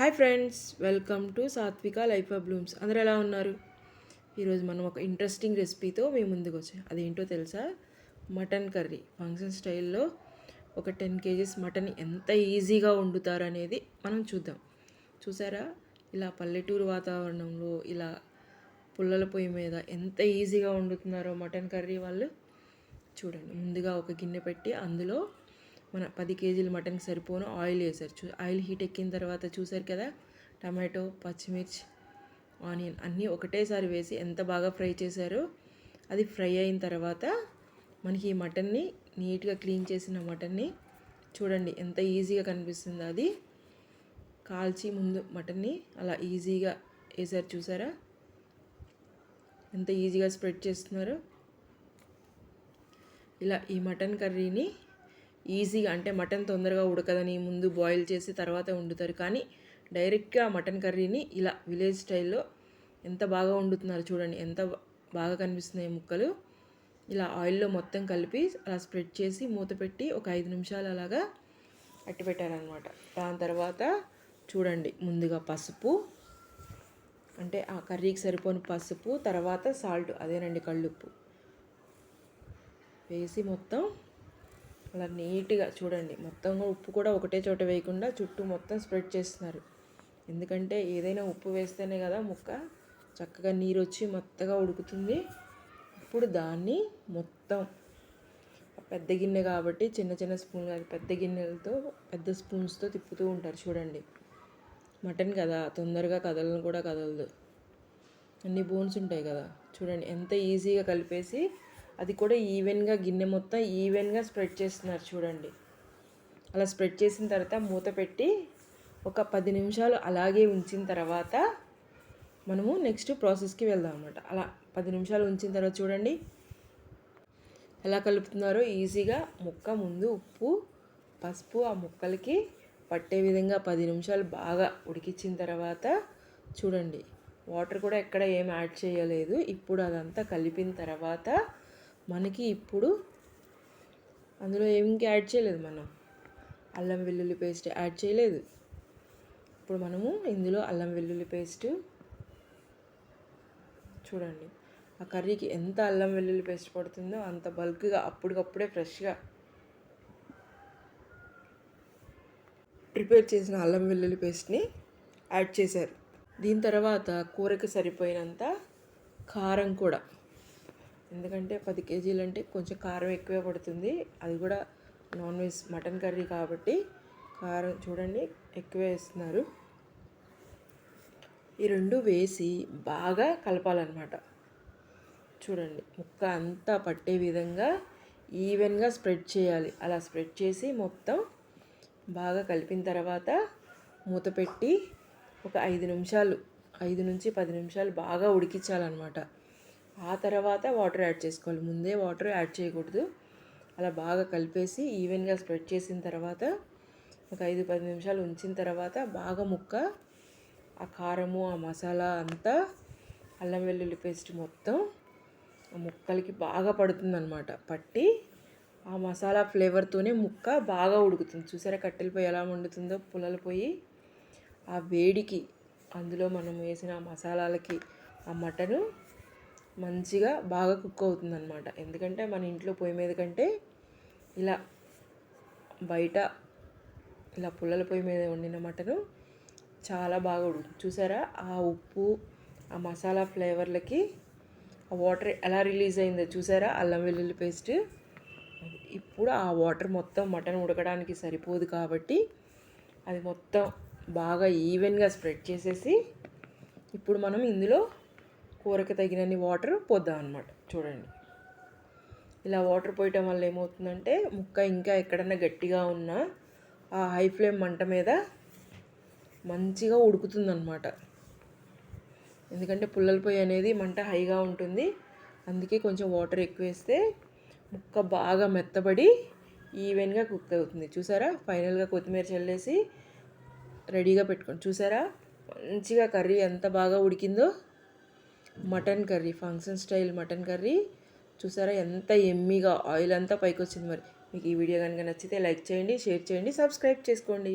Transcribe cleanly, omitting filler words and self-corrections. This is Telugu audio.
హాయ్ ఫ్రెండ్స్, వెల్కమ్ టు సాత్విక లైఫ్ ఆఫ్ బ్లూమ్స్. అందరూ ఎలా ఉన్నారు? ఈరోజు మనం ఒక ఇంట్రెస్టింగ్ రెసిపీతో మేము ముందుకు వచ్చాం. అదేంటో తెలుసా? Mutton curry. ఫంక్షన్ స్టైల్లో ఒక 10 kgs మటన్ ఎంత ఈజీగా వండుతారు అనేది మనం చూద్దాం. చూసారా, ఇలా పల్లెటూరు వాతావరణంలో ఇలా పుల్లల పొయ్యి మీద ఎంత ఈజీగా వండుతున్నారో మటన్ కర్రీ వాళ్ళు. చూడండి, ముందుగా ఒక గిన్నె పెట్టి అందులో మన 10 kg మటన్కి సరిపోను ఆయిల్ వేసారు. ఆయిల్ హీట్ ఎక్కిన తర్వాత చూసారు కదా, టమాటో, పచ్చిమిర్చి, ఆనియన్ అన్నీ ఒకటేసారి వేసి ఎంత బాగా ఫ్రై చేశారో. అది ఫ్రై అయిన తర్వాత మనకి ఈ మటన్ని నీట్గా క్లీన్ చేసిన మటన్ని చూడండి ఎంత ఈజీగా కనిపిస్తుందో. అది కాల్చి ముందు మటన్ని అలా ఈజీగా వేసారు. చూసారా ఎంత ఈజీగా స్ప్రెడ్ చేస్తున్నారో. ఇలా ఈ మటన్ కర్రీని ఈజీగా, అంటే మటన్ తొందరగా ఉడకదని ముందు బాయిల్ చేసి తర్వాత వండుతారు, కానీ డైరెక్ట్గా మటన్ కర్రీని ఇలా విలేజ్ స్టైల్లో ఎంత బాగా వండుతున్నారు చూడండి. ఎంత బాగా కనిపిస్తున్నాయి ముక్కలు. ఇలా ఆయిల్లో మొత్తం కలిపి అలా స్ప్రెడ్ చేసి మూత పెట్టి ఒక 5 నిమిషాలు అలాగా అట్టి పెట్టారనమాట. దాని తర్వాత చూడండి, ముందుగా పసుపు, అంటే ఆ కర్రీకి సరిపోని పసుపు, తర్వాత సాల్ట్, అదేనండి కళ్ళుప్పు వేసి మొత్తం అలా నీట్గా చూడండి. మొత్తం ఉప్పు కూడా ఒకటే చోట వేయకుండా చుట్టూ మొత్తం స్ప్రెడ్ చేస్తున్నారు. ఎందుకంటే ఏదైనా ఉప్పు వేస్తేనే కదా ముక్క చక్కగా నీరు వచ్చి మెత్తగా ఉడుకుతుంది. ఇప్పుడు దాన్ని మొత్తం పెద్ద గిన్నె కాబట్టి చిన్న చిన్న స్పూన్ కాదు, పెద్ద గిన్నెలతో పెద్ద స్పూన్స్తో తిప్పుతూ ఉంటారు. చూడండి, మటన్ కదా తొందరగా కదలను కూడా కదలదు, అన్ని బోన్స్ ఉంటాయి కదా. చూడండి ఎంత ఈజీగా కలిపేసి అది కూడా ఈవెన్గా గిన్నె మొత్తం ఈవెన్గా స్ప్రెడ్ చేస్తున్నారు. చూడండి, అలా స్ప్రెడ్ చేసిన తర్వాత మూత పెట్టి ఒక 10 నిమిషాలు అలాగే ఉంచిన తర్వాత మనము నెక్స్ట్ ప్రాసెస్కి వెళ్దాం అన్నమాట. అలా 10 నిమిషాలు ఉంచిన తర్వాత చూడండి ఎలా కలుపుతున్నారో ఈజీగా. ముక్క ముందు ఉప్పు పసుపు ఆ ముక్కలకి పట్టే విధంగా 10 నిమిషాలు బాగా ఉడికించిన తర్వాత చూడండి, వాటర్ కూడా ఎక్కడ ఏం యాడ్ చేయలేదు. ఇప్పుడు అదంతా కలిపిన తర్వాత మనకి ఇప్పుడు అందులో ఏం యాడ్ చేయలేదు, మనం అల్లం వెల్లుల్లి పేస్ట్ యాడ్ చేయలేదు. ఇప్పుడు మనము ఇందులో అల్లం వెల్లుల్లి పేస్ట్ చూడండి, ఆ కర్రీకి ఎంత అల్లం వెల్లుల్లి పేస్ట్ పడుతుందో అంత బల్క్గా అప్పటికప్పుడే ఫ్రెష్గా ప్రిపేర్ చేసిన అల్లం వెల్లుల్లి పేస్ట్ని యాడ్ చేశారు. దీని తర్వాత కూరకి సరిపోయినంత కారం కూడా, ఎందుకంటే 10 kg అంటే కొంచెం కారం ఎక్కువే పడుతుంది. అది కూడా నాన్ వెజ్ మటన్ కర్రీ కాబట్టి కారం చూడండి ఎక్కువే వేస్తున్నారు. ఈ రెండు వేసి బాగా కలపాలన్నమాట. చూడండి, ముక్క అంతా పట్టే విధంగా ఈవెన్గా స్ప్రెడ్ చేయాలి. అలా స్ప్రెడ్ చేసి మొత్తం బాగా కలిపిన తర్వాత మూత పెట్టి ఒక 5 నిమిషాలు 5 నుంచి 10 నిమిషాలు బాగా ఉడికించాలన్నమాట. ఆ తర్వాత వాటర్ యాడ్ చేసుకోవాలి, ముందే వాటర్ యాడ్ చేయకూడదు. అలా బాగా కలిపేసి ఈవెన్గా స్ప్రెడ్ చేసిన తర్వాత ఒక 5-10 నిమిషాలు ఉంచిన తర్వాత బాగా ముక్క ఆ కారము ఆ మసాలా అంతా అల్లం వెల్లుల్లి పేస్ట్ మొత్తం ఆ ముక్కలకి బాగా పడుతుందన్నమాట. పట్టి ఆ మసాలా ఫ్లేవర్తోనే ముక్క బాగా ఉడుకుతుంది. చూసారా కట్టెల పొయ్యి ఎలా వండుతుందో, పుల్లల పొయ్యి ఆ వేడికి అందులో మనం వేసిన మసాలాలకి ఆ మటను మంచిగా బాగా కుక్ అవుతుందన్నమాట. ఎందుకంటే మన ఇంట్లో పొయ్యి మీద కంటే ఇలా బయట ఇలా పుల్లల పొయ్యి మీద వండిన మటను చాలా బాగా ఉడుకుతుంది. చూసారా ఆ ఉప్పు ఆ మసాలా ఫ్లేవర్లకి ఆ వాటర్ ఎలా రిలీజ్ అయిందో చూసారా, అల్లం వెల్లుల్లి పేస్ట్. ఇప్పుడు ఆ వాటర్ మొత్తం మటన్ ఉడకడానికి సరిపోదు కాబట్టి అది మొత్తం బాగా ఈవెన్గా స్ప్రెడ్ చేసేసి ఇప్పుడు మనం ఇందులో కూరకి తగినన్ని వాటర్ పోద్దాం అన్నమాట. చూడండి, ఇలా వాటర్ పోయటం వల్ల ఏమవుతుందంటే ముక్క ఇంకా ఎక్కడన్నా గట్టిగా ఉన్నా ఆ హై ఫ్లేమ్ మంట మీద మంచిగా ఉడుకుతుందన్నమాట. ఎందుకంటే పుల్లల పొయ్యి అనేది మంట హైగా ఉంటుంది, అందుకే కొంచెం వాటర్ ఎక్కువ వేస్తే ముక్క బాగా మెత్తబడి ఈవెన్గా కుక్ అవుతుంది. చూసారా, ఫైనల్గా కొత్తిమీర చల్లేసి రెడీగా పెట్టుకోండి. చూసారా మంచిగా కర్రీ ఎంత బాగా ఉడికిందో. Mutton curry, function style mutton curry చూసారా ఎంత ఎమ్మీగా ఆయిల్ అంతా పైకి వచ్చింది. మరి మీకు ఈ వీడియో కనుక నచ్చితే లైక్ చేయండి, షేర్ చేయండి, సబ్స్క్రైబ్ చేసుకోండి.